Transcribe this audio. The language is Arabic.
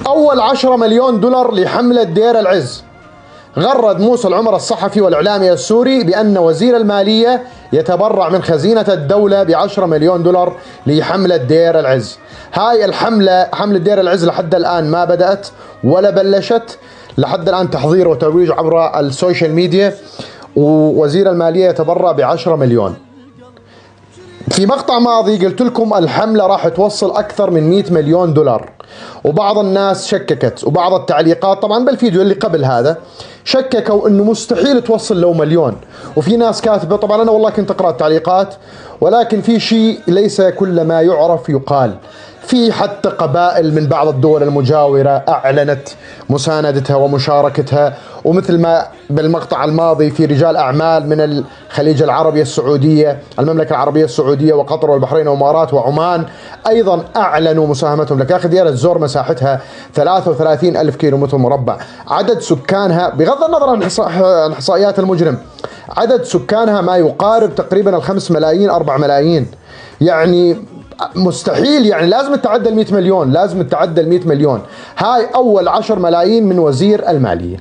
أول 10 مليون دولار لحملة دير العز. غرد موسى العمر الصحفي والإعلامي السوري بأن وزير المالية يتبرع من خزينة الدولة ب10 مليون دولار لحملة دير العز. هاي الحملة، حملة دير العز، لحد الآن ما بدأت ولا بلشت، لحد الآن تحضير وترويج عبر السوشيال ميديا، ووزير المالية يتبرع ب10 مليون. في مقطع ماضي قلت لكم الحملة راح توصل أكثر من 100 مليون دولار، وبعض الناس شككت، وبعض التعليقات طبعا بالفيديو اللي قبل هذا شككوا انه مستحيل توصل لو مليون، وفي ناس كاتبه، طبعا انا والله كنت اقرا التعليقات، ولكن في شيء ليس كل ما يعرف يقال. في حتى قبائل من بعض الدول المجاورة أعلنت مساندتها ومشاركتها، ومثل ما بالمقطع الماضي في رجال أعمال من الخليج العربي السعودية، المملكة العربية السعودية وقطر والبحرين والإمارات وعمان أيضا أعلنوا مساهمتهم. لك يا أخي ديار الزور مساحتها 33 ألف كيلو متر مربع، عدد سكانها بغض النظر عن إحصائيات المجرم، عدد سكانها ما يقارب تقريبا 5 ملايين 4 ملايين. يعني مستحيل، يعني لازم تتعدى 100 مليون، لازم تتعدى 100 مليون. هاي أول 10 ملايين من وزير المالية.